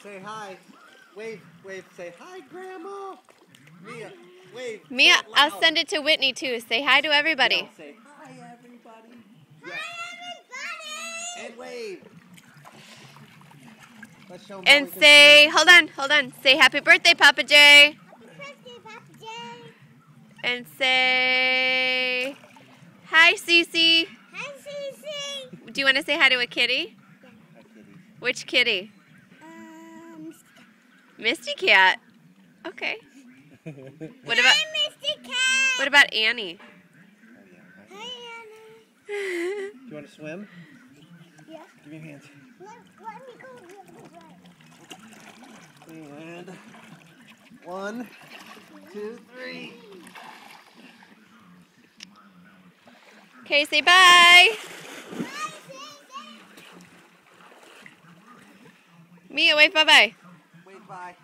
Say hi. Wave, say hi, Grandma. Mia, wave. Mia, I'll send it to Whitney too. Say hi to everybody. Yeah, say hi, everybody. Yeah. Hi, everybody. And wave. Let's show them And say, hold on. Say happy birthday, Papa J. Happy birthday, Papa J. And say, hi, Cece. Hi, Cece. Do you want to say hi to a kitty? Yeah. Hi, kitty. Which kitty? Misty Misty Cat. Okay. What about Misty Cat. What about Annie? Hi, Annie. Do you want to swim? Yeah. Give me your hands. Let me go the other way. And 1, 2, 3. Okay, say bye. Mia, wave bye-bye. Wave bye.